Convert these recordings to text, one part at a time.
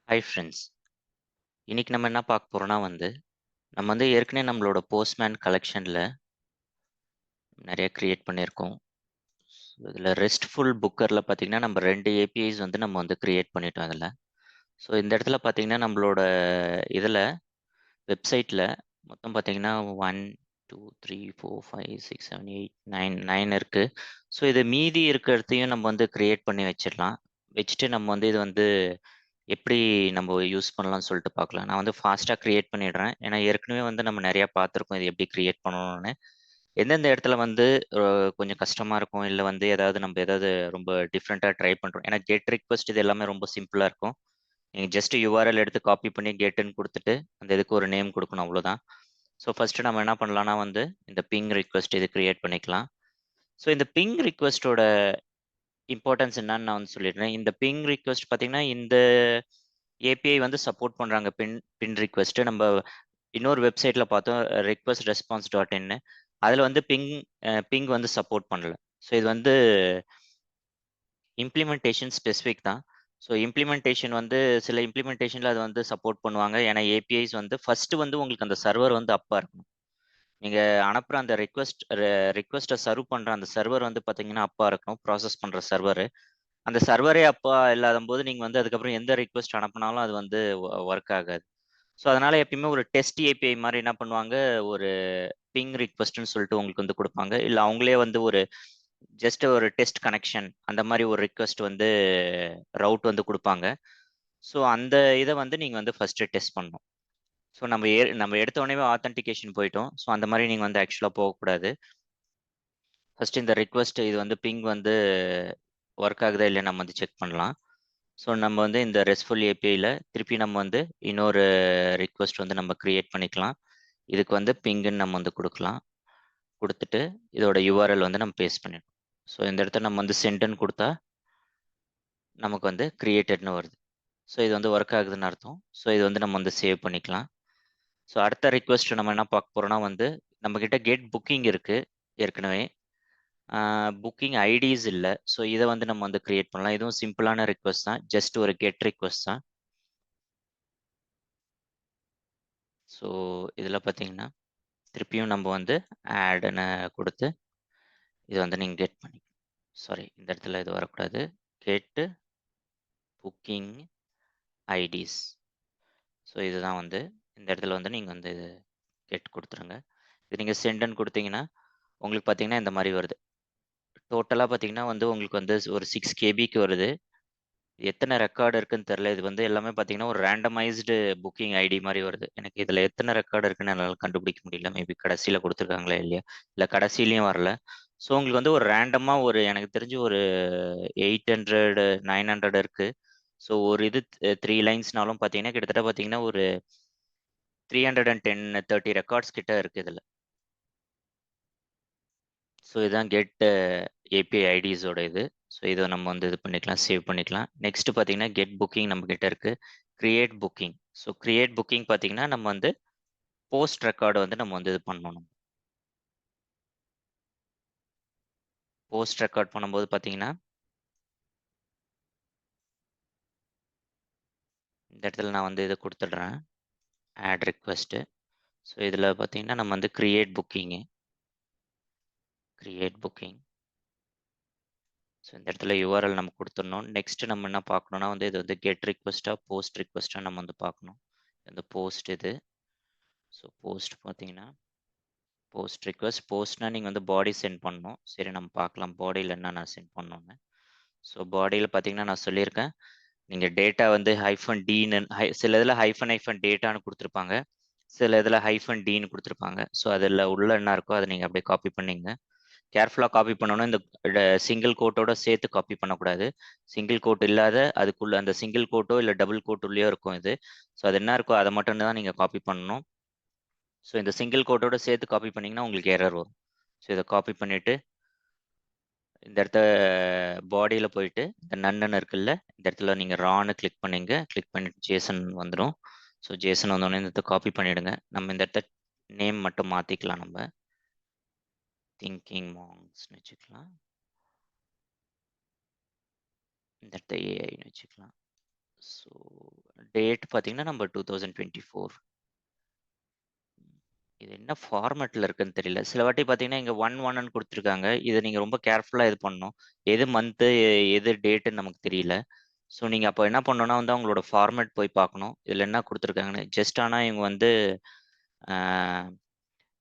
Hi friends. இன்னைக்கு நம்ம என்ன பார்க்க போறோம்னா நம்ம ஏற்கனவே நம்மளோட போஸ்ட்மேன் கலெக்ஷன்ல நிறைய கிரியேட் பண்ணியிருக்கோம். இதில் ரெஸ்ட்ஃபுல் புக்கரில் பார்த்தீங்கன்னா நம்ம 2 ஏபிஐஸ் நம்ம கிரியேட் பண்ணிட்டோம் அதில். ஸோ இந்த இடத்துல பார்த்தீங்கன்னா நம்மளோட இதில் வெப்சைட்டில் மொத்தம் பார்த்தீங்கன்னா 1 2 3 4 5 6 7 8 9 இருக்குது. ஸோ இது மீதி இருக்கிறதையும் நம்ம கிரியேட் பண்ணி வச்சிடலாம். வச்சுட்டு நம்ம இது எப்படி நம்ம யூஸ் பண்ணலாம்னு சொல்லிட்டு பார்க்கலாம். நான் ஃபாஸ்ட்டாக கிரியேட் பண்ணிடுறேன். ஏன்னா ஏற்கனவே நம்ம நிறையா பார்த்துருக்கோம் இது எப்படி கிரியேட் பண்ணணும்னு. எந்தெந்த இடத்துல கொஞ்சம் கஷ்டமா இருக்கும், இல்லை ஏதாவது ரொம்ப டிஃப்ரெண்ட்டாக ட்ரை பண்ணுறோம். ஏன்னா கெட் ரிக்வெஸ்ட் இது எல்லாமே ரொம்ப சிம்பிளாக இருக்கும். நீங்கள் ஜஸ்ட் யூஆர்எல் எடுத்து காப்பி பண்ணி கெட்டுன்னு கொடுத்துட்டு அந்த இதுக்கு ஒரு நேம் கொடுக்கணும், அவ்வளோதான். ஸோ ஃபர்ஸ்ட் நம்ம என்ன பண்ணலாம்னா இந்த பிங் ரிக்வெஸ்ட் இது கிரியேட் பண்ணிக்கலாம். ஸோ இந்த பிங் ரிக்வெஸ்ட்டோட இம்பார்ட்டன்ஸ் என்னன்னு நான் சொல்லிடுறேன். இந்த பிங் ரிக்வெஸ்ட் பார்த்தீங்கன்னா இந்த ஏபிஐ சப்போர்ட் பண்றாங்க. பின் பின் ரிக்வெஸ்ட் நம்ம இன்னொரு வெப்சைட்ல பார்த்தோம், ரிக்வெஸ்ட் ரெஸ்பான்ஸ் டாட் இன். அதில் பிங் சப்போர்ட் பண்ணல. ஸோ இது இம்ப்ளிமெண்டேஷன் ஸ்பெசிஃபிக் தான். ஸோ இம்ப்ளிமெண்டேஷன் சில இம்ப்ளிமெண்டேஷனில் அது சப்போர்ட் பண்ணுவாங்க. ஏன்னா ஏபிஐஸ் ஃபர்ஸ்ட் உங்களுக்கு அந்த சர்வர் அப்பா இருக்கணும். நீங்கள் அனுப்புகிற அந்த ரிக்வெஸ்ட்டை சர்வ் பண்ணுற அந்த சர்வர் பார்த்தீங்கன்னா அப்பா இருக்கணும், ப்ராசஸ் பண்ணுற சர்வர். அந்த சர்வரே அப்பா இல்லாத போது நீங்கள் அதுக்கப்புறம் எந்த ரிக்வெஸ்ட் அனுப்புனாலும் அது ஒர்க் ஆகாது. ஸோ அதனால எப்பயுமே ஒரு டெஸ்ட் ஏபிஐ மாதிரி என்ன பண்ணுவாங்க, ஒரு பிங் ரிக்வெஸ்ட்னு சொல்லிட்டு உங்களுக்கு கொடுப்பாங்க. இல்லை அவங்களே ஒரு ஜஸ்ட் ஒரு டெஸ்ட் கனெக்ஷன் அந்த மாதிரி ஒரு ரிக்வெஸ்ட் ரவுட் கொடுப்பாங்க. ஸோ அந்த இதை நீங்கள் ஃபர்ஸ்ட் டெஸ்ட் பண்ணணும். ஸோ நம்ம எடுத்த உடனே ஆத்தென்டிகேஷன் போயிட்டோம். ஸோ அந்த மாதிரி நீங்கள் ஆக்சுவலாக போகக்கூடாது. ஃபர்ஸ்ட் இந்த ரிக்வெஸ்ட் இது பிங் ஒர்க் ஆகுதா இல்லையா நம்ம செக் பண்ணலாம். ஸோ நம்ம இந்த ரெஸ்ட்ஃபுல் ஏபிஐயில் திருப்பி நம்ம இன்னொரு ரிக்வெஸ்ட் நம்ம கிரியேட் பண்ணிக்கலாம். இதுக்கு பிங்குன்னு நம்ம கொடுக்கலாம். கொடுத்துட்டு இதோட யூஆர்எல் நம்ம பேஸ்ட் பண்ணிடணும். ஸோ இந்த இடத்துல நம்ம சென்டுன்னு கொடுத்தா நமக்கு கிரியேட்டட்னு வருது. ஸோ இது ஒர்க் ஆகுதுன்னு அர்த்தம். ஸோ இது நம்ம சேவ் பண்ணிக்கலாம். ஸோ அடுத்த ரிக்வெஸ்ட் நம்ம என்ன பார்க்க போறோம்னா நம்மக்கிட்ட கெட் புக்கிங் இருக்கு ஏற்கனவே. புக்கிங் ஐடிஸ் இல்லை. ஸோ இதை நம்ம கிரியேட் பண்ணலாம். இதுவும் சிம்பிளான ரிக்வெஸ்ட் தான், ஜஸ்ட் ஒரு கெட் ரிக்வெஸ்ட் தான். ஸோ இதில் பார்த்தீங்கன்னா திருப்பியும் நம்ம ஆடுன்னு கொடுத்து இது நீங்கள் கெட் பண்ணி, சாரி இந்த இடத்துல இது வரக்கூடாது, கெட் புக்கிங் ஐடிஸ். ஸோ இதுதான் இந்த இடத்துல நீங்கள் இது கெட் கொடுத்துருங்க. இது நீங்கள் சென்டன் கொடுத்தீங்கன்னா உங்களுக்கு பார்த்தீங்கன்னா இந்த மாதிரி வருது. டோட்டலாக பார்த்தீங்கன்னா உங்களுக்கு ஒரு 6 கேபிக்கு வருது. எத்தனை ரெக்கார்டு இருக்குன்னு தெரில. இது எல்லாமே பார்த்தீங்கன்னா ஒரு ரேண்டமைஸ்டு புக்கிங் ஐடி மாதிரி வருது. எனக்கு இதில் எத்தனை ரெக்கார்டு இருக்குன்னு என்னால் கண்டுபிடிக்க முடியல. மேபி கடைசியில் கொடுத்துருக்காங்களா இல்லையா, இல்லை கடைசிலையும் வரல. ஸோ உங்களுக்கு ஒரு ரேண்டமாக எனக்கு தெரிஞ்சு ஒரு 800 900 இருக்கு. ஸோ ஒரு இது 3 லைன்ஸ்னாலும் பார்த்தீங்கன்னா கிட்டத்தட்ட பார்த்தீங்கன்னா ஒரு 310 ரெக்கார்ட்ஸ் கிட்ட இருக்கு இதில். ஸோ இதுதான் கெட் ஏபிஐ ஐடிஸோட இது. ஸோ இதை நம்ம இது பண்ணிக்கலாம், சேவ் பண்ணிக்கலாம். நெக்ஸ்ட் பார்த்தீங்கன்னா கெட் புக்கிங் நம்ம கிட்ட இருக்கு. Create booking. So create booking பார்த்தீங்கன்னா நம்ம போஸ்ட் ரெக்கார்டு நம்ம இது பண்ணணும். போஸ்ட் ரெக்கார்ட் பண்ணும்போது பார்த்தீங்கன்னா இந்த இடத்துல நான் இதை கொடுத்துட்றேன், ஆட் ரிக்வெஸ்ட்டு. ஸோ இதில் பார்த்தீங்கன்னா நம்ம கிரியேட் புக்கிங். ஸோ இந்த இடத்துல யூஆர்எல் நம்ம கொடுத்துடணும். நெக்ஸ்ட் நம்ம என்ன பார்க்கணும்னா இது கெட் ரிக்வெஸ்ட்டாக போஸ்ட் ரிக்வெஸ்ட்டாக நம்ம பார்க்கணும். இந்த போஸ்ட் இது. ஸோ போஸ்ட் பார்த்தீங்கன்னா போஸ்ட் ரிக்வெஸ்ட். போஸ்ட்னா நீங்கள் பாடி சென்ட் பண்ணணும். சரி நம்ம பார்க்கலாம் பாடியில் என்ன நான் சென்ட் பண்ணணுன்னு. ஸோ பாடியில் பார்த்தீங்கன்னா நான் சொல்லியிருக்கேன், நீங்கள் டேட்டா ஹைஃபன் டீன்னு சில இதில் ஹைஃபன் டேட்டான்னு கொடுத்துருப்பாங்க, சில இதில் ஹைஃபன் டீன்னு கொடுத்துருப்பாங்க. ஸோ அதில் உள்ள என்ன இருக்கோ அதை நீங்கள் அப்படியே காப்பி பண்ணிங்க. கேர்ஃபுல்லாக காப்பி பண்ணணும். இந்த சிங்கிள் கோட்டோட சேர்த்து காப்பி பண்ணக்கூடாது. சிங்கிள் கோட் இல்லாத அதுக்குள்ள அந்த சிங்கிள் கோட்டோ இல்லை டபுள் கோட்டுள்ளேயோ இருக்கும் இது. ஸோ அது என்ன இருக்கோ அதை மட்டும் தான் நீங்கள் காப்பி பண்ணணும். ஸோ இந்த சிங்கிள் கோட்டோட சேர்த்து காப்பி பண்ணிங்கன்னா உங்களுக்கு எரர் வரும். ஸோ இதை காப்பி பண்ணிவிட்டு இந்த இடத்த பாடியில் போயிட்டு இந்த நன்னு இருக்குல்ல, இந்த இடத்துல நீங்கள் ரான்னு கிளிக் பண்ணிங்க. கிளிக் பண்ணிட்டு ஜேசன் வந்துடும். ஸோ ஜேசன் வந்தோடனே இந்த இடத்த காப்பி பண்ணிவிடுங்க. நம்ம இந்த இடத்த நேம் மட்டும் மாற்றிக்கலாம். நம்ம திங்கிங் மாங்ஸ்னு வச்சுக்கலாம். இந்த இடத்த ஏஐன்னு வச்சுக்கலாம். ஸோ டேட் பார்த்தீங்கன்னா நம்ம 2024. இது என்ன ஃபார்மேட்ல இருக்குன்னு தெரியல. சில வாட்டி பார்த்தீங்கன்னா, இங்க 1 குடுத்துருக்காங்க. இத நீங்க ரொம்ப கேர்ஃபுல்லா இது பண்ணணும். எது மந்த்து, எது டேட்டுன்னு நமக்கு தெரியல. ஸோ நீங்க அப்ப என்ன பண்ணணும்னா வந்து அவங்களோட ஃபார்மேட் போய் பார்க்கணும். இதுல என்ன குடுத்துருக்காங்கன்னு. ஜஸ்ட் ஆனா இவங்க வந்து அ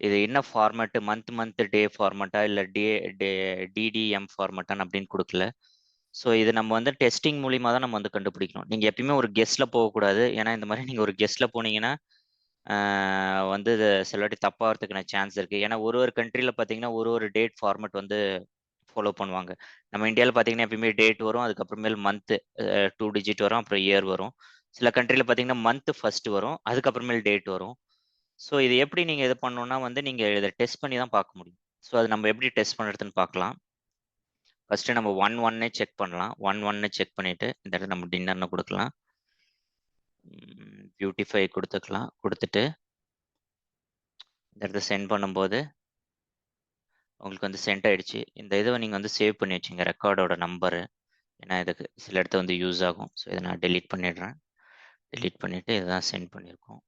இது என்ன ஃபார்மேட் மந்த் டே ஃபார்மேட்டா இல்ல டே டிடிஎம் ஃபார்மேட்டான்னு அப்படின்னு குடுக்கல. ஸோ இது நம்ம வந்து டெஸ்டிங் மூலியமா தான் நம்ம வந்து கண்டுபிடிக்கணும். நீங்க எப்பயுமே ஒரு கெஸ்ல போகக்கூடாது. ஏன்னா இந்த மாரி நீங்க ஒரு கெஸ்ல போனீங்கன்னா, ஆ வந்து இது சில வாட்டி தப்பாவறதுக்கான சான்ஸ் இருக்கு. ஏன்னா ஒரு கண்ட்ரில பார்த்தீங்கன்னா, ஒரு டேட் ஃபார்மேட் வந்து ஃபாலோ பண்ணுவாங்க. நம்ம இந்தியால பார்த்தீங்கன்னா, எப்பயுமே டேட் வரும். அதுக்கப்புறமேல் மந்த் 2 டிஜிட் வரும். அப்புறம் இயர் வரும். சில கண்ட்ரில பார்த்தீங்கன்னா, மந்த் ஃபர்ஸ்ட் வரும். அதுக்கப்புறமேல் டேட் வரும். ஸோ இது எப்படி நீங்க இது பண்ணணும்னா வந்து, நீங்க இத டெஸ்ட் பண்ணி தான் பார்க்க முடியும். ஸோ அது நம்ம எப்படி டெஸ்ட் பண்றதுன்னு பார்க்கலாம். ஃபர்ஸ்ட்டு நம்ம 1 செக் பண்ணலாம். 1 செக் பண்ணிட்டு, இந்த இடத்துல நம்ம டின்னர்ன்னு குடுக்கலாம். பியூட்டிஃபை குடுத்துக்கலாம். குடுத்துட்டு, இந்த இடத்துல சென்ட் பண்ணும்போது உங்களுக்கு வந்து சென்ட் ஆயிடுச்சு. இந்த இத நீங்க வந்து சேவ் பண்ணி வச்சுங்க. ரெக்கார்டோட நம்பரு. ஏன்னா, இதுக்கு சில இடத்துல வந்து யூஸ் ஆகும். ஸோ, இத நான் டெலீட் பண்ணிடுறேன். டெலீட் பண்ணிட்டு இதுதான் சென்ட் பண்ணியிருக்கோம்.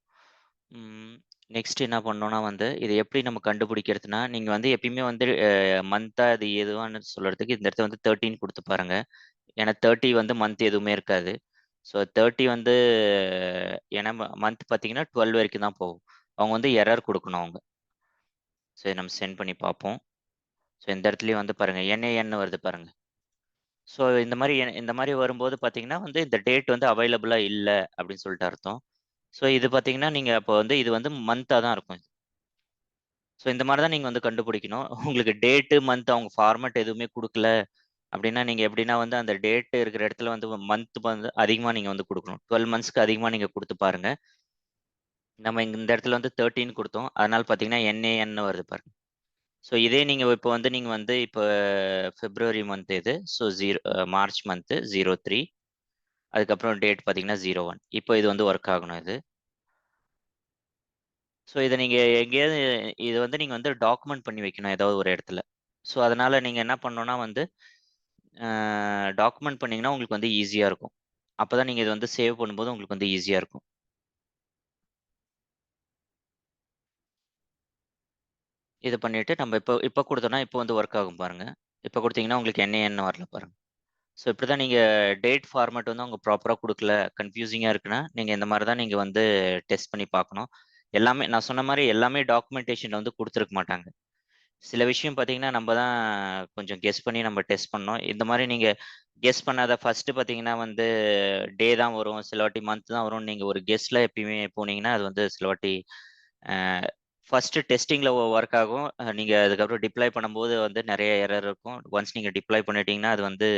ம். நெக்ஸ்ட் என்ன பண்ணோம்னா வந்து, இத எப்படி நம்ம கண்டுபிடிக்கிறதுன்னா, நீங்க வந்து எப்பயுமே வந்து மந்த்தா அது எதுவான்னு சொல்றதுக்கு இந்த இடத்துல வந்து 13 குடுத்து பாருங்க. ஏன்னா 30 வந்து மந்த் எதுவுமே இருக்காது. ஸோ 30 வந்து ஏன்னா மந்த் பார்த்தீங்கன்னா 12 வரைக்கும் தான் போகும். அவங்க வந்து எரர் குடுக்கணும் அவங்க. ஸோ இத நம்ம சென்ட் பண்ணி பார்ப்போம். ஸோ இந்த இடத்துலயும் வந்து பாருங்க என்ஏஎன்னு வருது பாருங்க. ஸோ இந்த மாரி வரும்போது பார்த்தீங்கன்னா வந்து இந்த டேட் வந்து அவைலபிளா இல்ல அப்படின்னு சொல்லிட்டு அர்த்தம். ஸோ இது பார்த்தீங்கன்னா, நீங்க அப்போ வந்து இது வந்து மந்த்தா தான் இருக்கும். ஸோ இந்த மாரி தான் நீங்க வந்து கண்டுபிடிக்கணும். உங்களுக்கு டேட்டு, மந்த் அவங்க ஃபார்மேட் எதுவுமே குடுக்கல அப்படின்னா, நீங்க எப்படின்னா வந்து அந்த டேட் இருக்கிற இடத்துல வந்து மந்த் வந்து அதிகமா நீங்க வந்து குடுக்கணும். 12 மந்த்ஸ்க்கு அதிகமா நீங்க குடுத்து பாருங்க. நம்ம இந்த இடத்துல வந்து 13 குடுத்தோம். அதனால பார்த்தீங்கன்னா, என்ஏஎன்னு வருது பாருங்க. ஸோ இதே நீங்க வந்து இப்ப பிப்ரவரி மந்த் இது. ஸோ மார்ச் மந்த் 03 அதுக்கப்புறம் டேட் பார்த்தீங்கன்னா 01 இப்போ இது வந்து வொர்க் ஆகணும் இது. ஸோ இத நீங்க எங்கேயாவது இத வந்து நீங்க வந்து டாக்குமெண்ட் பண்ணி வைக்கணும் ஏதாவது ஒரு இடத்துல. ஸோ அதனால நீங்க என்ன பண்ணணும்னா வந்து டாக்குமெண்ட் பண்ணீங்கன்னா உங்களுக்கு வந்து ஈஸியா இருக்கும். அப்பதான் நீங்க இத வந்து சேவ் பண்ணும்போது உங்களுக்கு வந்து ஈஸியா இருக்கும். இத பண்ணிட்டு நம்ம இப்ப இப்ப குடுத்தோம்னா, இப்ப வந்து வொர்க் ஆகும் பாருங்க. இப்ப குடுத்தீங்கன்னா உங்களுக்கு என்ஏஎன்னு வரல பாருங்க. ஸோ இப்படிதான் நீங்க டேட் ஃபார்மேட் வந்து அவங்க ப்ராப்பரா குடுக்கல, கன்ஃப்யூசிங்கா இருக்குன்னா, நீங்க இந்த மாரி தான் நீங்க வந்து டெஸ்ட் பண்ணி பார்க்கணும். எல்லாமே நான் சொன்ன மாரி எல்லாமே டாக்குமென்டேஷன்ல வந்து குடுத்துருக்க மாட்டாங்க. சில விஷயம் பார்த்தீங்கன்னா, நம்ம தான் கொஞ்சம் கெஸ் பண்ணி நம்ம டெஸ்ட் பண்ணணும். இந்த மாரி நீங்க கெஸ் பண்ணாத ஃபர்ஸ்ட்டு பார்த்தீங்கன்னா வந்து டே தான் வரும். சில வாட்டி மந்த் தான் வரும். நீங்க ஒரு கெஸ்ல எப்பயுமே போனீங்கன்னா, அது வந்து சில வாட்டி அ ஃபர்ஸ்ட்டு டெஸ்டிங்ல ஒர்க் ஆகும். நீங்க அதுக்கப்புறம் டிப்ளாய் பண்ணும்போது வந்து நெறைய எரர் இருக்கும். ஒன்ஸ் நீங்க டிப்ளாய் பண்ணிட்டீங்கன்னா, அது வந்து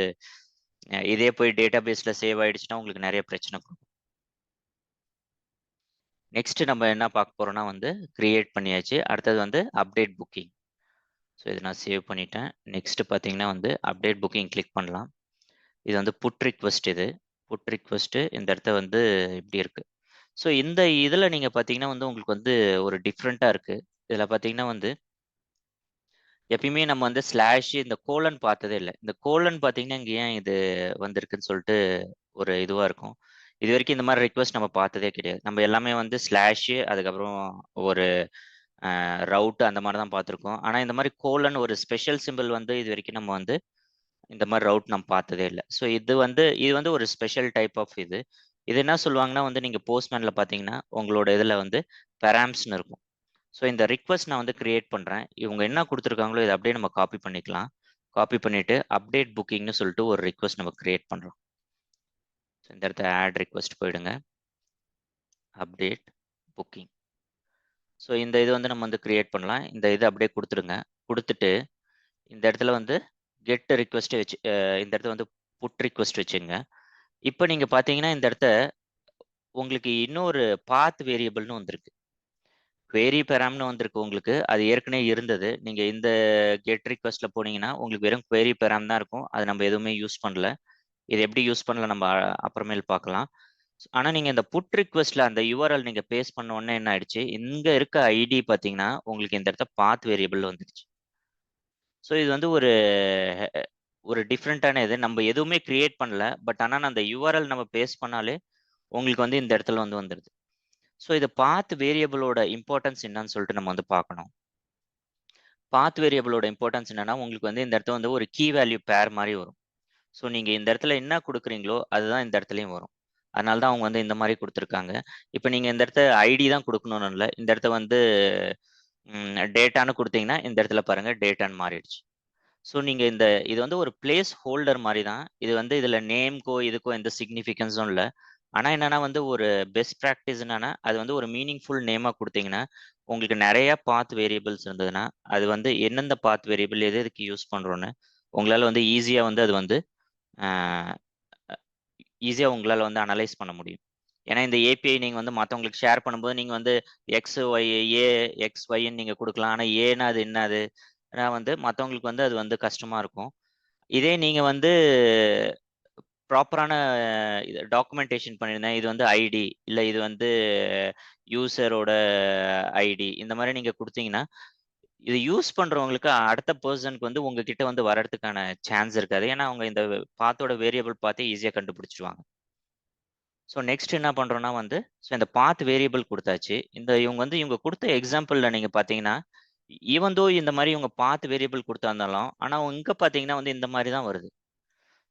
இதே போய் டேட்டாபேஸ்ல சேவ் ஆயிடுச்சுன்னா, உங்களுக்கு நெறைய பிரச்சனை குடுக்கும். நெக்ஸ்ட் நம்ம என்ன பார்க்க போறோம்னா வந்து, கிரியேட் பண்ணியாச்சு. அடுத்தது வந்து அப்டேட் புக்கிங். ஸோ இத நான் சேவ் பண்ணிட்டேன். நெக்ஸ்ட் பார்த்தீங்கன்னா வந்து, அப்டேட் புக்கிங் கிளிக் பண்ணலாம். இது வந்து புட் ரிக்வெஸ்ட் இது. புட் ரிக்வெஸ்ட் இந்த இடத்த வந்து இப்படி இருக்கு. ஸோ இந்த இதுல நீங்க பார்த்தீங்கன்னா வந்து, உங்களுக்கு வந்து ஒரு டிஃபரெண்ட்டா இருக்கு. இதுல பார்த்தீங்கன்னா வந்து, எப்பயுமே நம்ம வந்து ஸ்லாஷ் இந்த கோலன் பார்த்ததே இல்ல. இந்த கோலன் பார்த்தீங்கன்னா, இங்க ஏன் இது வந்திருக்குன்னு சொல்ட்டு ஒரு இதுவா இருக்கும். இதுவரைக்கும் இந்த மாரி ரிக்வெஸ்ட் நம்ம பார்த்ததே கிடையாது. நம்ம எல்லாமே வந்து ஸ்லாஷ் அதுக்கப்புறம் ஒரு ரவுட் அந்த மாரி தான் பார்த்துருக்கோம். ஆனா இந்த மாரி கோலன் ஒரு ஸ்பெஷல் சிம்பல் வந்து இதுவரைக்கும் நம்ம வந்து இந்த மாரி ரவுட் நம்ம பார்த்ததே இல்ல. ஸோ இது வந்து ஒரு ஸ்பெஷல் டைப் ஆஃப் இது. இது என்ன சொல்லுவாங்கன்னா வந்து நீங்க போஸ்ட்மேன்ல பார்த்தீங்கன்னா, உங்களோட இதுல வந்து பெராம்ஸ்ன்னு இருக்கும். ஸோ இந்த ரிக்வெஸ்ட் நான் வந்து கிரியேட் பண்றேன். இவங்க என்ன குடுத்துருக்காங்களோ இத அப்படியே நம்ம காப்பி பண்ணிக்கலாம். காப்பி பண்ணிட்டு அப்டேட் புக்கிங்ன்னு சொல்லிட்டு ஒரு ரிக்வெஸ்ட் நம்ம கிரியேட் பண்றோம். ஸோ இந்த இடத்துல ஆட் ரிக்வெஸ்ட் போயிடுங்க. Update booking. ஸோ இந்த இது வந்து நம்ம வந்து கிரியேட் பண்ணலாம். இந்த இது அப்படியே குடுத்துருங்க. குடுத்துட்டு இந்த இடத்துல வந்து கெட் ரிக்வெஸ்ட் வச்சு இந்த இடத்துல வந்து புட் ரிக்வெஸ்ட் வச்சுக்கங்க. இப்ப நீங்க பார்த்தீங்கன்னா, இந்த இடத்த உங்களுக்கு இன்னொரு பாத் வேரியபிள்னு வந்திருக்கு. குவேரி பெராம்னு வந்திருக்கு உங்களுக்கு. அது ஏற்கனவே இருந்தது. நீங்க இந்த கெட் ரிக்வெஸ்ட்ல போனீங்கன்னா, உங்களுக்கு வெறும் குவேரி பெராம் தான் இருக்கும். அது நம்ம எதுவுமே யூஸ் பண்ணல. இத எப்படி யூஸ் பண்ணல நம்ம அப்புறமேல் பார்க்கலாம். ஆனா நீங்க இந்த புட் ரிக்வெஸ்ட்ல அந்த யுஆர்எல் நீங்க பேஸ்ட் பண்ண உடனே என்ன ஆயிடுச்சு, இங்க இருக்க ஐடி பார்த்தீங்கன்னா, உங்களுக்கு இந்த இடத்துல பாத் வேரியபிள் வந்துருச்சு. ஸோ இது வந்து ஒரு டிஃபரண்டான இது. நம்ம எதுவுமே கிரியேட் பண்ணல. பட் ஆனா அந்த யுஆர்எல் நம்ம பேஸ்ட் பண்ணாலே, உங்களுக்கு வந்து இந்த இடத்துல வந்து வந்துருது. ஸோ இது பாத் வேரியபிளோட இம்பார்ட்டன்ஸ் என்னன்னு சொல்லிட்டு நம்ம வந்து பார்க்கணும். பாத் வேரியபிளோட இம்பார்ட்டன்ஸ் என்னன்னா, உங்களுக்கு வந்து இந்த இடத்துல வந்து ஒரு கீ வேல்யூ பேர் மாரி வரும். ஸோ நீங்க இந்த இடத்துல என்ன குடுக்குறீங்களோ, அதுதான் இந்த இடத்துலயும் வரும். அதனால தான் அவங்க வந்து இந்த மாரி குடுத்துருக்காங்க. இப்ப நீங்க இந்த இடத்த ஐடி தான் குடுக்கணும்னு இல்ல. இந்த இடத்த வந்து டேட்டான்னு குடுத்தீங்கன்னா, இந்த இடத்துல பாருங்க டேட்டான்னு மாறிடுச்சு. ஸோ நீங்க இது வந்து ஒரு பிளேஸ் ஹோல்டர் மாரி தான். இது வந்து இதுல நேம்க்கோ, இதுக்கோ எந்த சிக்னிஃபிகன்ஸும் இல்ல. ஆனா என்னன்னா வந்து ஒரு பெஸ்ட் பிராக்டிஸ் என்னன்னா, அது வந்து ஒரு மீனிங்ஃபுல் நேமா குடுத்தீங்கன்னா, உங்களுக்கு நெறைய பாத் வேரியபிள்ஸ் இருந்ததுன்னா, அது வந்து எந்தெந்த பாத் வேரியபிள் எது எதுக்கு யூஸ் பண்றோம்ன்னு, உங்களால வந்து ஈஸியா வந்து அது வந்து அ ஈஸியா உங்களால வந்து அனலைஸ் பண்ண முடியும். ஏன்னா இந்த ஏபிஐ நீங்க வந்து மத்தவங்களுக்கு ஷேர் பண்ணும்போது, நீங்க வந்து எக்ஸ், ஒய், ஏ, எக்ஸ், ஒய்ன்னு நீங்க குடுக்கலாம். ஆனா ஏன்னா அது என்னது? ஏன்னா வந்து மத்தவங்களுக்கு வந்து அது வந்து கஷ்டமா இருக்கும். இதே நீங்க வந்து ப்ராப்பரான இது டாக்குமென்டேஷன் பண்ணியிருந்தேன். இது வந்து ஐடி, இல்ல இது வந்து யூசரோட ஐடி இந்த மாரி நீங்க குடுத்தீங்கன்னா, இது யூஸ் பண்றவங்களுக்கு அடுத்த பெர்சனுக்கு வந்து உங்ககிட்ட வந்து வர்றதுக்கான சான்ஸ் இருக்காது. ஏன்னா, அவங்க இந்த பாத்தோட வேரியபிள் பாத்தே ஈஸியா கண்டுபிடிச்சுருவாங்க. ஸோ நெக்ஸ்ட் என்ன பண்றோம்னா வந்து, ஸோ இந்த பாத் வேரியபிள் குடுத்தாச்சு. இவங்க குடுத்த எக்ஸாம்பிள்ல நீங்க பாத்தீங்கன்னா, ஈவன் தோ இந்த மாரி இவங்க பாத் வேரியபிள் குடுத்திருந்தாலும், ஆனா இங்க பாத்தீங்கன்னா வந்து இந்த மாரி தான் வருது.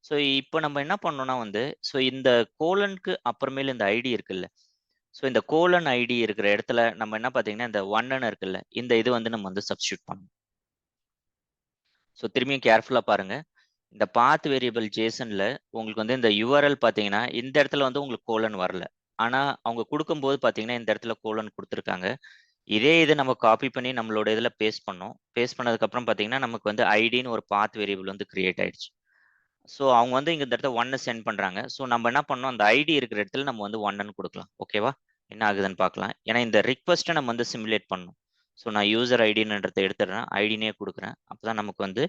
ஸோ இப்ப நம்ம என்ன பண்ணோம்னா வந்து, ஸோ இந்த கோலனுக்கு அப்புறமேலு இந்த ஐடி இருக்குல்ல. ஸோ இந்த கோலன் ஐடி இருக்கிற இடத்துல நம்ம என்ன பாத்தீங்கன்னா, இந்த 1ன்னு இருக்குல்ல. இந்த இது வந்து நம்ம வந்து சப்ஸ்டிட்யூட் பண்ணணும். ஸோ திரும்பியும் கேர்ஃபுல்லா பாருங்க. இந்த பாத் வேரியபிள் ஜேசன்ல உங்களுக்கு வந்து இந்த யுஆர்எல் பார்த்தீங்கன்னா, இந்த இடத்துல வந்து உங்களுக்கு கோலன் வரல. ஆனா, அவங்க குடுக்கும்போது பார்த்தீங்கன்னா, இந்த இடத்துல கோலன் குடுத்துருக்காங்க. இதே இது நம்ம காப்பி பண்ணி நம்மளோட இதுல பேஸ்ட் பண்ணோம். பேஸ்ட் பண்ணதுக்கப்புறம் பார்த்தீங்கன்னா, நமக்கு வந்து ஐடின்னு ஒரு பாத் வேரியபிள் வந்து கிரியேட் ஆயிடுச்சு. ஸோ அவங்க வந்து இங்க இந்த இடத்துல 1 சென்ட் பண்றாங்க. ஸோ நம்ம என்ன பண்ணோம், அந்த ஐடி இருக்கிற இடத்துல நம்ம வந்து 1ன்னு குடுக்கலாம். ஓகேவா? என்ன ஆகுதுன்னு பார்க்கலாம். ஏன்னா இந்த ரிக்வெஸ்ட்ட நம்ம வந்து சிமுலேட் பண்ணணும். ஸோ நான் யூசர் ஐடின்றத எடுத்துடுறேன். ஐடின்னே குடுக்குறேன். அப்பதான் நமக்கு வந்து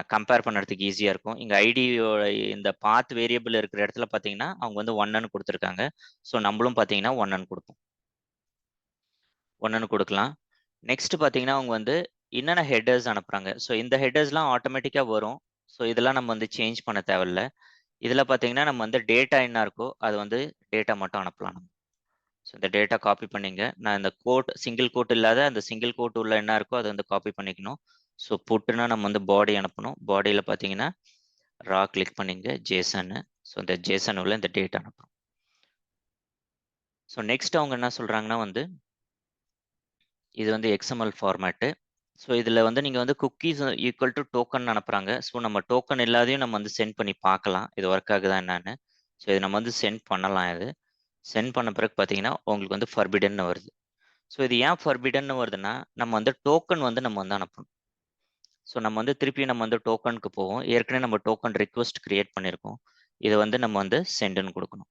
கம்பேர் பண்ணுறதுக்கு ஈஸியா இருக்கும். இங்க ஐடியோட இந்த பாத் வேரியபிள் இருக்கிற இடத்துல பார்த்தீங்கன்னா, அவங்க வந்து 1ன்னு குடுத்துருக்காங்க. ஸோ நம்மளும் பார்த்தீங்கன்னா 1ன்னு குடுப்போம். 1ன்னு குடுக்கலாம். நெக்ஸ்ட் பார்த்தீங்கன்னா, அவங்க வந்து என்னென்ன ஹெடர்ஸ் அனுப்புறாங்க. ஸோ இந்த ஹெடர்ஸ்லாம் ஆட்டோமேட்டிக்கா வரும். ஸோ இதெல்லாம் நம்ம வந்து சேஞ்ச் பண்ண தேவையில்ல. இதுல பார்த்தீங்கன்னா, நம்ம வந்து டேட்டா என்ன இருக்கோ, அது வந்து டேட்டா மட்டும் அனுப்பலாம் நம்ம. ஸோ இந்த டேட்டா காப்பி பண்ணீங்க. நான் இந்த சிங்கிள் கோட் இல்லாத அந்த சிங்கிள் கோட் உள்ள என்ன இருக்கோ, அத வந்து காப்பி பண்ணிக்கணும். ஸோ புட்னா நம்ம வந்து பாடி அனுப்பணும். பாடியில பார்த்தீங்கன்னா கிளிக் பண்ணீங்க ஜேசன்னு. ஸோ இந்த ஜேசன் உள்ள இந்த டேட்டா அனுப்புறோம். ஸோ நெக்ஸ்ட் அவங்க என்ன சொல்றாங்கன்னா வந்து, இது வந்து எக்ஸ்எம்எல் ஃபார்மேட்டு. ஸோ இதுல வந்து நீங்க வந்து குக்கீஸ் ஈக்குவல் டூ டோக்கன் அனுப்புறாங்க. ஸோ நம்ம டோக்கன் எல்லாத்தையும் நம்ம வந்து சென்ட் பண்ணி பார்க்கலாம். இது ஒர்க் ஆகுதா என்னன்னு. ஸோ இத நம்ம வந்து சென்ட் பண்ணலாம் இது. சென்ட் பண்ண பிறகு பார்த்தீங்கன்னா, உங்களுக்கு வந்து ஃபர்பிடன்னு வருது. ஸோ இது ஏன் ஃபர்பிடன்னு வருதுன்னா, நம்ம வந்து டோக்கன் வந்து நம்ம வந்து அனுப்பணும். ஸோ நம்ம வந்து திருப்பியும் நம்ம வந்து டோக்கனுக்கு போவோம். ஏற்கனவே நம்ம டோக்கன் ரிக்வெஸ்ட் கிரியேட் பண்ணியிருக்கோம். இத வந்து நம்ம வந்து சென்ட்ன்னு குடுக்கணும்.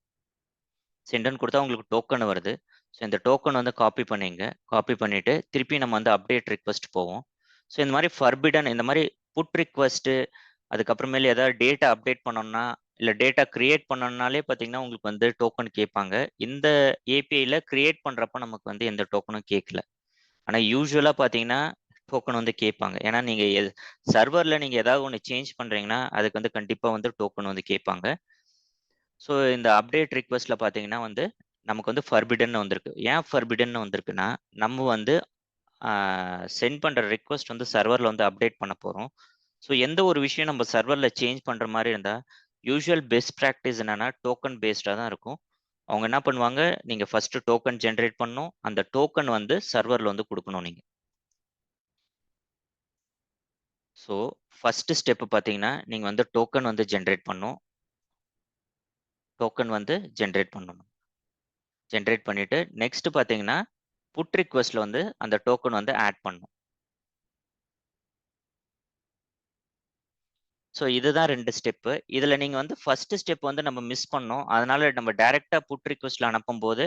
சென்ட்ன்னு குடுத்தா உங்களுக்கு டோக்கன் வருது. ஸோ இந்த டோக்கன் வந்து காப்பி பண்ணீங்க. காப்பி பண்ணிட்டு திருப்பி நம்ம வந்து அப்டேட் ரிக்வெஸ்ட் போவோம். ஸோ இந்த மாரி ஃபர்பிடன் இந்த மாரி புட் ரிக்வெஸ்ட் அதுக்கப்புறமேலு ஏதாவது டேட்டா அப்டேட் பண்ணணும்னா, இல்ல டேட்டா கிரியேட் பண்ணணும்னாலே பார்த்தீங்கன்னா, உங்களுக்கு வந்து டோக்கன் கேட்பாங்க. இந்த ஏபிஐல கிரியேட் பண்றப்ப நமக்கு வந்து எந்த டோக்கனும் கேட்கல. ஆனா யூசுவலா பார்த்தீங்கன்னா, டோக்கன் வந்து கேட்பாங்க. ஏன்னா நீங்க சர்வர்ல நீங்க ஏதாவது ஒண்ணு சேஞ்ச் பண்றீங்கன்னா, அதுக்கு வந்து கண்டிப்பா வந்து டோக்கன் வந்து கேட்பாங்க. ஸோ இந்த அப்டேட் ரிக்வெஸ்ட்ல பார்த்தீங்கன்னா வந்து, நமக்கு வந்து ஃபர்பிடன்னு வந்திருக்கு. ஏன் ஃபர்பிடன்னு வந்திருக்குன்னா, நம்ம வந்து சென்ட் பண்ற ரிக்வெஸ்ட் வந்து சர்வர்ல வந்து அப்டேட் பண்ண போறோம். ஸோ எந்த ஒரு விஷயம் நம்ம சர்வர்ல சேஞ்ச் பண்ற மாரி இருந்தா, யூசுவல் பெஸ்ட் பிராக்டிஸ் என்னன்னா, டோக்கன் பேஸ்டா தான் இருக்கும். அவங்க என்ன பண்ணுவாங்க, நீங்க ஃபர்ஸ்ட் டோக்கன் ஜெனரேட் பண்ணணும். அந்த டோக்கன் வந்து சர்வர்ல வந்து குடுக்கணும் நீங்க. ஸோ ஃபர்ஸ்ட் ஸ்டெப் பார்த்தீங்கன்னா, நீங்க வந்து டோக்கன் வந்து ஜெனரேட் பண்ணணும். டோக்கன் வந்து ஜெனரேட் பண்ணணும். ஜெனரேட் பண்ணிட்டு, நெக்ஸ்ட் பார்த்தீங்கன்னா, புட் ரிக்வெஸ்ட்ல வந்து அந்த டோக்கன் வந்து ஆட் பண்ணணும். ஸோ இதுதான் 2 ஸ்டெப்பு. இதுல நீங்க வந்து ஃபர்ஸ்ட் ஸ்டெப் வந்து நம்ம மிஸ் பண்ணோம். அதனால நம்ம டைரக்ட்டா புட் ரிக்வெஸ்ட்ல அனுப்பும்போது,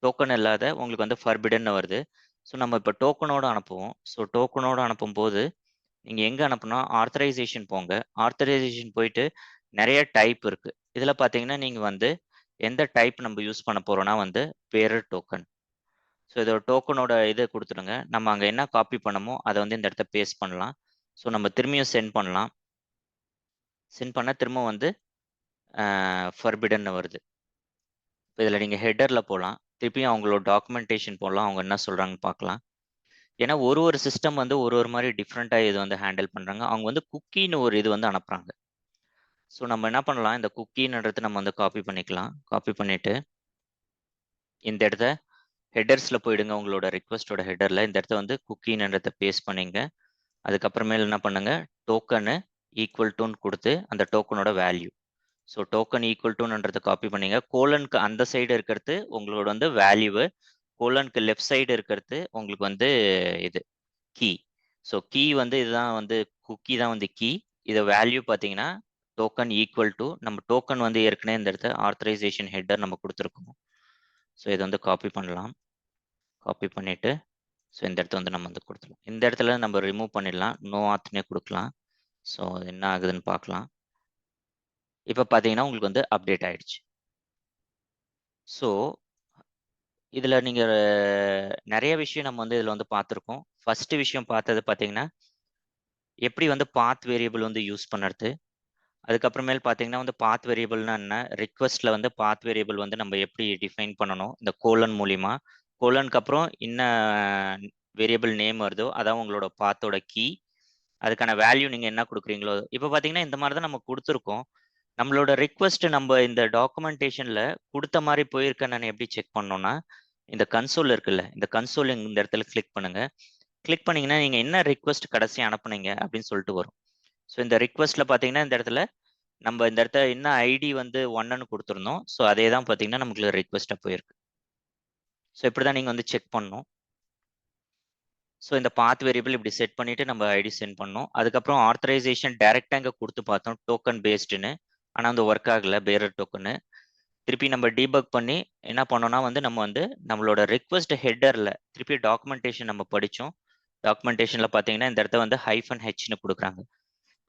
டோக்கன் இல்லாத உங்களுக்கு வந்து ஃபர்பிடன்னு வருது. ஸோ நம்ம இப்ப டோக்கனோட அனுப்புவோம். ஸோ டோக்கனோட அனுப்பும்போது, நீங்க எங்க அனுப்பணும்னா, ஆத்தரைசேஷன் போங்க. ஆத்தரைசேஷன் போயிட்டு நெறைய டைப் இருக்கு. இதுல பார்த்தீங்கன்னா, நீங்க வந்து எந்த டைப் நம்ம யூஸ் பண்ண போறோம்னா வந்து, பேரர் டோக்கன். ஸோ இதோட டோக்கனோட இத குடுத்துருங்க. நம்ம அங்க என்ன காப்பி பண்ணமோ, அத வந்து இந்த இடத்த பேஸ்ட் பண்ணலாம். ஸோ நம்ம திரும்பியும் சென்ட் பண்ணலாம். சென்ட் பண்ணா திரும்ப வந்து ஃபர்பிடன்னு வருது. இப்போ இதில் நீங்கள் ஹெட்டரில் போகலாம், திருப்பியும் அவங்களோட டாக்குமெண்டேஷன் போடலாம், அவங்க என்ன சொல்கிறாங்கன்னு பார்க்கலாம். ஏன்னா ஒரு சிஸ்டம் வந்து ஒரு மாதிரி டிஃப்ரெண்ட்டாக இது வந்து ஹேண்டில் பண்ணுறாங்க. அவங்க வந்து குக்கின்னு ஒரு இது வந்து அனுப்புகிறாங்க. ஸோ நம்ம என்ன பண்ணலாம், இந்த குக்கின்றது நம்ம வந்து காப்பி பண்ணிக்கலாம். காப்பி பண்ணிவிட்டு இந்த இடத்த ஹெட்டர்ஸில் போயிடுங்க. உங்களோட ரிக்வெஸ்ட்டோட ஹெட்டரில் இந்த இடத்த வந்து குக்கின்றத பேஸ்ட் பண்ணிங்க. அதுக்கப்புறமேல் என்ன பண்ணுங்க, டோக்கனு ஈக்குவல் டுன்னு கொடுத்து அந்த டோக்கனோட வேல்யூ. ஸோ டோக்கன் ஈக்குவல் டுன்றதை காப்பி பண்ணீங்க. கோலனுக்கு அந்த சைடு இருக்கிறது உங்களோட வந்து வேல்யூவு, கோலனுக்கு லெஃப்ட் சைடு இருக்கிறது உங்களுக்கு வந்து இது கீ. ஸோ கீ வந்து இதுதான் வந்து குக்கி தான் வந்து கீ. இதை வேல்யூ பார்த்தீங்கன்னா டோக்கன் ஈக்குவல் டு நம்ம டோக்கன் வந்து ஏற்கனவே இந்த இடத்த ஆத்தரைசேஷன் ஹெட்டர் நம்ம கொடுத்துருக்கோம். ஸோ இதை வந்து காப்பி பண்ணலாம். காப்பி பண்ணிட்டு ஸோ இந்த இடத்த வந்து நம்ம வந்து கொடுத்துடலாம். இந்த இடத்துல நம்ம ரிமூவ் பண்ணிடலாம். நோ ஆத்னே கொடுக்கலாம். ஸோ என்ன ஆகுதுன்னு பார்க்கலாம். இப்போ பார்த்தீங்கன்னா உங்களுக்கு வந்து அப்டேட் ஆயிடுச்சு. ஸோ இதில் நீங்கள் நிறைய விஷயம் நம்ம வந்து இதில் வந்து பார்த்துருக்கோம். ஃபர்ஸ்ட் விஷயம் பார்த்தது பார்த்தீங்கன்னா எப்படி வந்து பாத் வேரியபிள் வந்து யூஸ் பண்ணுறது. அதுக்கப்புறமேல் பார்த்தீங்கன்னா வந்து பாத் வேரியபிள்னா என்ன, ரிக்வெஸ்ட்டில் வந்து பாத் வேரியபிள் வந்து நம்ம எப்படி டிஃபைன் பண்ணணும் இந்த கோலன் மூலிமா. கோலனுக்கு அப்புறம் என்ன வேரியபிள் நேம் வருதோ அதான் உங்களோட பாத்தோட கீ. அதுக்கான வேல்யூ நீங்கள் என்ன கொடுக்குறீங்களோ. இப்போ பார்த்தீங்கன்னா இந்த மாதிரி தான் நம்ம கொடுத்துருக்கோம். நம்மளோட ரிக்வெஸ்ட் நம்ம இந்த டாக்குமெண்டேஷனில் கொடுத்த மாதிரி போயிருக்கேன்னு எப்படி செக் பண்ணோம்னா, இந்த கன்சோல் இருக்குல்ல, இந்த கன்சோல் இந்த இடத்துல கிளிக் பண்ணுங்க. கிளிக் பண்ணீங்கன்னா நீங்கள் என்ன ரிக்வெஸ்ட் கடைசி அனுப்புனீங்க அப்படின்னு சொல்லிட்டு வரும். ஸோ இந்த ரிக்வெஸ்ட்ல பார்த்தீங்கன்னா இந்த இடத்துல நம்ம இந்த இடத்துல என்ன ஐடி வந்து 1ன்னு கொடுத்துருந்தோம். ஸோ அதே தான் பார்த்தீங்கன்னா நமக்கு ரிக்வெஸ்ட்டாக போயிருக்கு. ஸோ இப்படி தான் நீங்கள் வந்து செக் பண்ணணும். ஸோ இந்த பாத் வேரியபிள் இப்படி செட் பண்ணிட்டு நம்ம ஐடி சென்ட் பண்ணோம். அதுக்கப்புறம் ஆத்தரைசேஷன் டைரெக்டாக இங்கே கொடுத்து பார்த்தோம் டோக்கன் பேஸ்டுன்னு. ஆனால் வந்து ஒர்க் ஆகலை பேரர் டோக்கனு. திருப்பி நம்ம டீபக் பண்ணி என்ன பண்ணோம்னா வந்து நம்ம வந்து நம்மளோட ரிக்வெஸ்ட் ஹெட்டரில் திருப்பி டாக்குமெண்டேஷன் நம்ம படித்தோம். டாக்குமெண்டேஷனில் பார்த்தீங்கன்னா இந்த இடத்த வந்து -Hன்னு கொடுக்குறாங்க.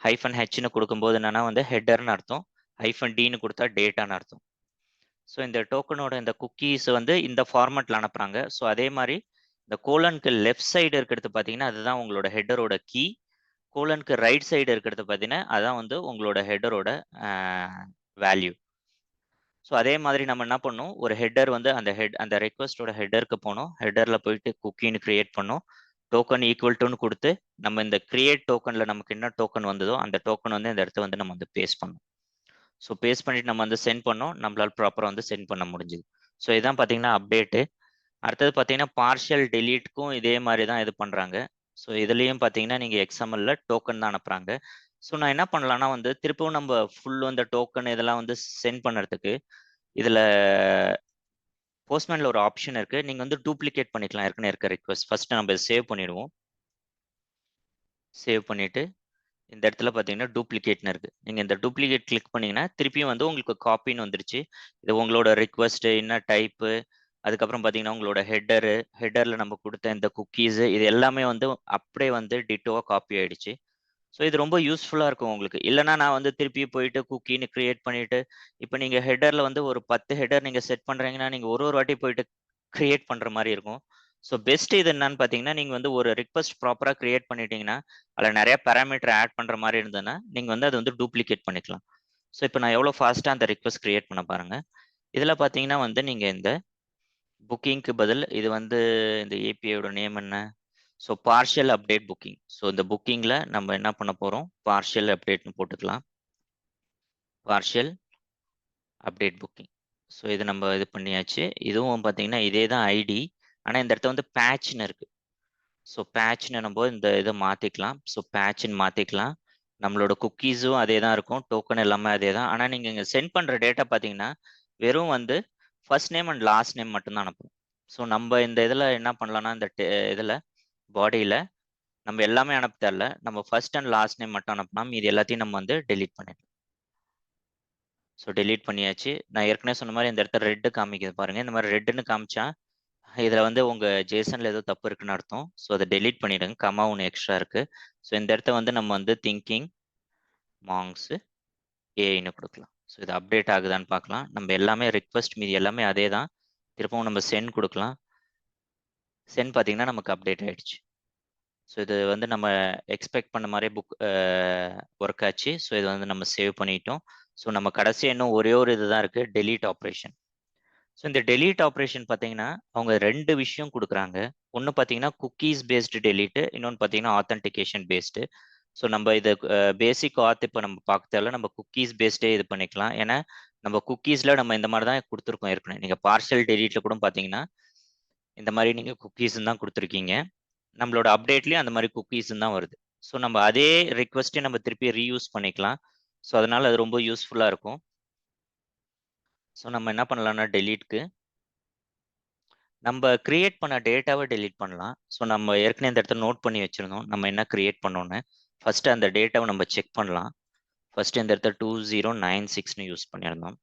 -Hன்னு கொடுக்கும்போது என்னன்னா வந்து ஹெட்டர்னு அர்த்தம், -Dன்னு கொடுத்தா டேட்டான்னு அர்த்தம். ஸோ இந்த டோக்கனோட இந்த குக்கீஸ் வந்து இந்த ஃபார்மேட்டில் அனுப்புகிறாங்க. ஸோ அதே மாதிரி இந்த கோலனுக்கு லெஃப்ட் சைடு இருக்கிறது பார்த்தீங்கன்னா அதுதான் உங்களோட ஹெட்டரோட கீ. கோலனுக்கு ரைட் சைடு இருக்கிறது பார்த்தீங்கன்னா அதான் வந்து உங்களோட ஹெட்டரோட வேல்யூ. ஸோ அதே மாதிரி நம்ம என்ன பண்ணோம், ஒரு ஹெட்டர் வந்து அந்த ரெக்வஸ்டோட ஹெட்டருக்கு போனோம். ஹெட்டரில் போயிட்டு குக்கின்னு கிரியேட் பண்ணோம். டோக்கன் ஈக்குவல் டுன்னு கொடுத்து நம்ம இந்த கிரியேட் டோக்கனில் நமக்கு என்ன டோக்கன் வந்ததோ அந்த டோக்கன் வந்து இந்த இடத்த வந்து நம்ம வந்து பேஸ்ட் பண்ணோம். ஸோ பேஸ்ட் பண்ணிட்டு நம்ம வந்து சென்ட் பண்ணோம். நம்மளால் ப்ராப்பராக வந்து சென்ட் பண்ண முடிஞ்சுது. ஸோ இதான் பார்த்தீங்கன்னா அப்டேட்டு. அடுத்தது பார்த்தீங்கன்னா பார்ஷியல் டெலீட்க்கும் இதே மாதிரி தான் இது பண்ணுறாங்க. ஸோ இதுலேயும் பார்த்தீங்கன்னா நீங்கள் XML டோக்கன் தான் அனுப்புகிறாங்க. ஸோ நான் என்ன பண்ணலான்னா வந்து திருப்பவும் நம்ம ஃபுல் அந்த டோக்கன் இதெல்லாம் வந்து சென்ட் பண்ணுறதுக்கு இதில் போஸ்ட்மேனில் ஒரு ஆப்ஷன் இருக்குது. நீங்கள் வந்து டூப்ளிகேட் பண்ணிக்கலாம் ஏற்கனவே இருக்க ரிக்வெஸ்ட். ஃபர்ஸ்ட் நம்ம சேவ் பண்ணிடுவோம். சேவ் பண்ணிவிட்டு இந்த இடத்துல பார்த்தீங்கன்னா டூப்ளிகேட்னு இருக்குது. நீங்கள் இந்த டூப்ளிகேட் கிளிக் பண்ணிங்கன்னா திருப்பியும் வந்து உங்களுக்கு காப்பின்னு வந்துருச்சு. இது உங்களோட ரிக்வெஸ்ட்டு என்ன டைப்பு, அதுக்கப்புறம் பார்த்தீங்கன்னா உங்களோட ஹெட்டரில் நம்ம கொடுத்த இந்த குக்கீஸு இது எல்லாமே வந்து அப்படியே வந்து டிட்டோவாக காப்பி ஆகிடுச்சு. ஸோ இது ரொம்ப யூஸ்ஃபுல்லாக இருக்கும் உங்களுக்கு. இல்லைனா நான் வந்து திருப்பி போயிட்டு குக்கின்னு கிரியேட் பண்ணிவிட்டு இப்போ நீங்கள் ஹெட்டரில் வந்து ஒரு 10 ஹெட்டர் நீங்கள் செட் பண்ணுறீங்கன்னா நீங்கள் ஒரு வாட்டி போயிட்டு கிரியேட் பண்ணுற மாதிரி இருக்கும். ஸோ பெஸ்ட் இது என்னன்னு பார்த்தீங்கன்னா நீங்கள் வந்து ஒரு ரிக்வெஸ்ட் ப்ராப்பராக கிரியேட் பண்ணிட்டீங்கன்னா அதில் நிறைய பேராமீட்டர் ஆட் பண்ணுற மாதிரி இருந்ததுன்னா நீங்கள் வந்து அது வந்து டூப்ளிகேட் பண்ணிக்கலாம். ஸோ இப்போ நான் எவ்வளோ ஃபாஸ்ட்டாக அந்த ரிக்வெஸ்ட் கிரியேட் பண்ண பாருங்கள். இதில் பார்த்தீங்கன்னா வந்து நீங்கள் இந்த புக்கிங்க்கு பதில் இது வந்து இந்த ஏபிஐயோட நேம் என்ன, so partial update booking. So இந்த புக்கிங்கில் நம்ம என்ன பண்ண போகிறோம், பார்ஷியல் அப்டேட்னு போட்டுக்கலாம். Partial update booking. ஸோ இது நம்ம இது பண்ணியாச்சு. இதுவும் பார்த்தீங்கன்னா இதே தான் ஐடி, ஆனால் இந்த இடத்த வந்து பேட்ச்னு இருக்குது. ஸோ பேட்ச்னு போது இந்த இதை மாற்றிக்கலாம். ஸோ பேட்ச்னு மாற்றிக்கலாம். நம்மளோட குக்கீஸும் அதே தான் இருக்கும், டோக்கன் எல்லாமே அதே தான். ஆனால் நீங்கள் இங்கே சென்ட் பண்ணுற டேட்டா பார்த்தீங்கன்னா வெறும் வந்து first name and last name மட்டும்தான் அனுப்பும். ஸோ நம்ம இந்த இதில் என்ன பண்ணலாம்னா இந்த இதில் பாடியில் நம்ம எல்லாமே அனுப்ப தேவையில்ல. நம்ம ஃபர்ஸ்ட் அண்ட் லாஸ்ட் நேம் மட்டும் அனுப்பினா மீதி எல்லாத்தையும் நம்ம வந்து டெலீட் பண்ணிடலாம். ஸோ டெலீட் பண்ணியாச்சு. நான் ஏற்கனவே சொன்ன மாதிரி இந்த இடத்துல ரெட்டு காமிக்குது பாருங்க. இந்த மாதிரி ரெட்டுன்னு காமிச்சா இதில் வந்து உங்கள் ஜேசனில் ஏதோ தப்பு இருக்குன்னு அர்த்தம். ஸோ அதை டெலீட் பண்ணிடுங்க. கமா ஒன்று எக்ஸ்ட்ரா இருக்கு. ஸோ இந்த இடத்த வந்து நம்ம வந்து திங்கிங் மாங்ஸ் ஏஐன்னு கொடுக்கலாம். ஸோ இது அப்டேட் ஆகுதான்னு பார்க்கலாம். நம்ம எல்லாமே ரிக்வெஸ்ட் மீதி எல்லாமே அதே தான். திருப்பவும் நம்ம சென்ட் கொடுக்கலாம். சென்ட் பார்த்தீங்கன்னா நமக்கு அப்டேட் ஆயிடுச்சு. ஸோ இது வந்து நம்ம எக்ஸ்பெக்ட் பண்ண மாதிரி ஒர்க் ஆச்சு. ஸோ இது வந்து நம்ம சேவ் பண்ணிட்டோம். ஸோ நம்ம கடைசியாக இன்னும் ஒரே ஒரு இதுதான் இருக்குது, டெலீட் ஆப்ரேஷன். ஸோ இந்த டெலீட் ஆப்ரேஷன் பார்த்தீங்கன்னா, அவங்க 2 விஷயம் குடுக்குறாங்க. ஒண்ணு பார்த்தீங்கன்னா, குக்கீஸ் பேஸ்டு டெலீட். இன்னொன்னு பார்த்தீங்கன்னா, ஆத்தென்டிகேஷன் பேஸ்டு. ஸோ நம்ம இத பேசிக் ஆத் இப்ப நம்ம பார்க்க தேவையில்ல. நம்ம குக்கீஸ் பேஸ்டே இது பண்ணிக்கலாம். ஏன்னா, நம்ம குக்கீஸ்ல நம்ம இந்த மாரி தான் குடுத்துருக்கோம் ஏற்கனவே. நீங்க பார்ஷியல் டெலீட்ல கூட பார்த்தீங்கன்னா, இந்த மாரி நீங்க குக்கீஸ்ன்னு தான் குடுத்துருக்கீங்க. நம்மளோட அப்டேட்லயும் அந்த மாரி குக்கீஸ்ன்னு தான் வருது. ஸோ நம்ம அதே ரிக்வெஸ்ட்டே நம்ம திருப்பி ரீயூஸ் பண்ணிக்கலாம். ஸோ அதனால அது ரொம்ப யூஸ்ஃபுல்லா இருக்கும். ஸோ நம்ம என்ன பண்ணலாம்னா டெலீட்க்கு நம்ம கிரியேட் பண்ண டேட்டாவை டெலீட் பண்ணலாம். ஸோ நம்ம ஏற்கனவே இந்த இடத்துல நோட் பண்ணி வச்சிருந்தோம். நம்ம என்ன கிரியேட் பண்ணோம்னு. ஃபர்ஸ்ட் அந்த டேட்டாவை நம்ம செக் பண்ணலாம். ஃபர்ஸ்ட் இந்த இடத்துல 2096ன்னு யூஸ் பண்ணியிருந்தோம்.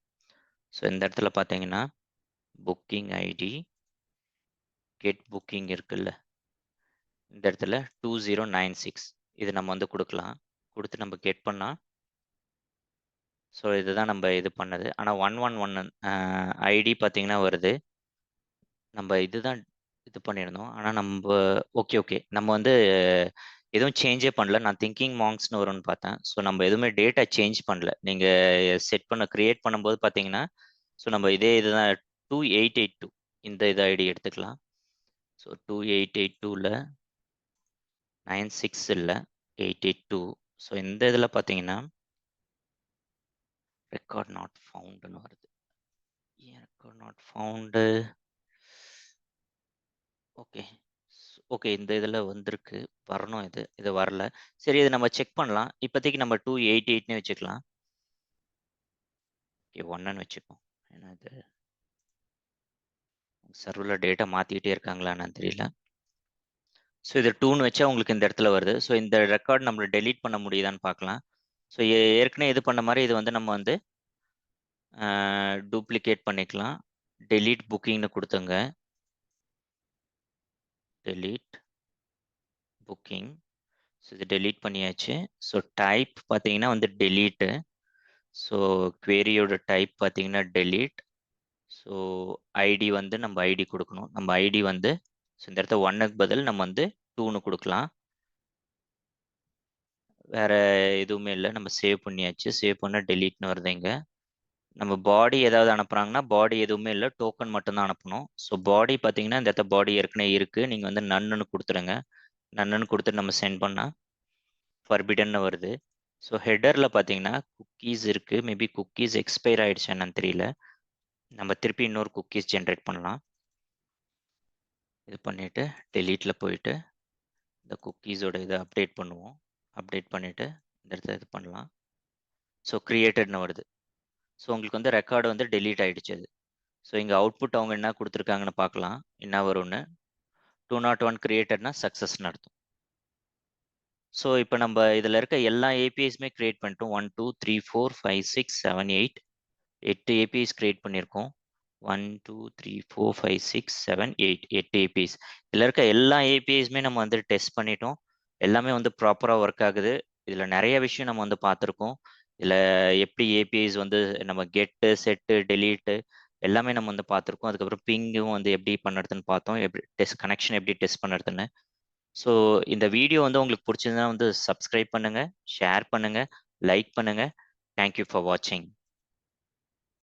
ஸோ இந்த இடத்துல பார்த்தீங்கன்னா, புக்கிங் ஐடி, கெட் புக்கிங் இருக்குல்ல. இந்த இடத்துல 2096 இது நம்ம வந்து குடுக்கலாம். குடுத்து நம்ம கெட் பண்ணா, ஸோ இதுதான் நம்ம இது பண்ணது. ஆனா 111 ஐடி பார்த்தீங்கன்னா வருது. நம்ம இதுதான் இது பண்ணியிருந்தோம். ஆனா நம்ப ஓகே. நம்ம வந்து எதுவும் சேஞ்சே பண்ணல. நான் திங்கிங் மாங்க்ஸ்ன்னு வரும்னு பார்த்தேன். ஸோ நம்ம எதுவுமே டேட்டா சேஞ்ச் பண்ணல. நீங்க செட் பண்ண கிரியேட் பண்ணும்போது பார்த்தீங்கன்னா, ஸோ நம்ம இதே இதுதான் 2882 இந்த இது ஐடி எடுத்துக்கலாம். ஸோ 2882ல 96 இல்ல 882. ஸோ இந்த இதில பார்த்தீங்கன்னா, ரெக்கார்ட் நாட் ஃபவுண்ட்ன்னு வருது. ஏன் record not found? Okay. Okay. இந்த இதில வந்திருக்கு. வரணும் இது. இது வரல. சரி இத நம்ம செக் பண்ணலாம். இப்போதைக்கு நம்ம 288ன்னு வச்சுக்கலாம். ஓகே 1ன்னு வச்சுப்போம். ஏன்னா இது சர்வர்ல டேட்டா மாத்திக்கிட்டே இருக்காங்களா என்னன்னு தெரியல. ஸோ இது 2ன்னு வச்சா உங்களுக்கு இந்த இடத்துல வருது. ஸோ இந்த ரெக்கார்ட் நம்மள டெலீட் பண்ண முடியுதான்னு பார்க்கலாம். ஸோ ஏற்கனவே இது பண்ண மாரி இது வந்து நம்ம வந்து டூப்ளிகேட் பண்ணிக்கலாம். டெலீட் புக்கிங்ன்னு குடுத்துங்க. Delete booking. ஸோ இது டெலீட் பண்ணியாச்சு. ஸோ டைப் பார்த்தீங்கன்னா வந்து டெலீட்டு. ஸோ குவேரியோட டைப் பார்த்தீங்கன்னா டெலீட். ஸோ ஐடி வந்து நம்ம ஐடி குடுக்கணும். நம்ம ஐடி வந்து ஸோ இந்த இடத்துல 1க்கு பதில் நம்ம வந்து 2ன்னு குடுக்கலாம். வேற எதுவுமே இல்ல. நம்ம சேவ் பண்ணியாச்சு. சேவ் பண்ணா டெலீட்ன்னு வருது இங்க. நம்ம பாடி ஏதாவது அனுப்புறாங்கன்னா, பாடி எதுவுமே இல்ல. டோக்கன் மட்டும் தான் அனுப்பணும். ஸோ பாடி பார்த்தீங்கன்னா, இந்த இடத்துல பாடி ஏற்கனவே இருக்கு. நீங்க வந்து நன்னுன்னு குடுத்துருங்க. நன்னுன்னு குடுத்துட்டு நம்ம சென்ட் பண்ணா, ஃபர்பிடன்னு வருது. ஸோ ஹெடர்ல பார்த்தீங்கன்னா, குக்கீஸ் இருக்கு. மேபி குக்கீஸ் எக்ஸ்பயர் ஆயிடுச்சா என்னன்னு தெரியல. நம்ம திருப்பி இன்னொரு குக்கீஸ் ஜெனரேட் பண்ணலாம். இது பண்ணிட்டு டெலீட்ல போயிட்டு, இந்த குக்கீஸோட இத அப்டேட் பண்ணுவோம். அப்டேட் பண்ணிட்டு, இந்த இடத்துல இது பண்ணலாம். ஸோ கிரியேட்டட்ன்னு வருது. ஸோ உங்களுக்கு வந்து ரெக்கார்டு வந்து டெலீட் ஆயிடுச்சு அது. ஸோ இங்க அவுட்புட் அவங்க என்ன குடுத்துருக்காங்கன்னு பார்க்கலாம். என்ன வரும்னு. 201 கிரியேட்டட்னா சக்சஸ்ன்னு அர்த்தம். ஸோ இப்ப நம்ப இதுல இருக்க எல்லா ஏபிஐஸுமே கிரியேட் பண்ணிட்டோம். 1, 2, 3, 4, 5, 6, 7, 8 8 ஏபிஐஸ் கிரியேட் பண்ணியிருக்கோம். 1, 2, 3, 4, 5, 6, 7, 8 8 ஏபிஐஸ். இதுல இருக்க எல்லா ஏபிஐஸுமே நம்ம வந்து டெஸ்ட் பண்ணிட்டோம். எல்லாமே வந்து ப்ராப்பரா ஒர்க் ஆகுது. இதுல நெறைய விஷயம் நம்ம வந்து பார்த்துருக்கோம். இதுல எப்படி ஏபிஐஸ் வந்து நம்ம கெட்டு, செட்டு, டெலீட்டு எல்லாமே நம்ம வந்து பார்த்துருக்கோம். அதுக்கப்புறம் பிங்கும் வந்து எப்படி பண்ணுறதுன்னு பார்த்தோம். எப்படி கனெக்ஷன் எப்படி டெஸ்ட் பண்ணுறதுன்னு. ஸோ இந்த வீடியோ வந்து உங்களுக்கு பிடிச்சிருந்தா வந்து சப்ஸ்கிரைப் பண்ணுங்க, ஷேர் பண்ணுங்க, லைக் பண்ணுங்க. தேங்க் யூ ஃபார் வாட்சிங்.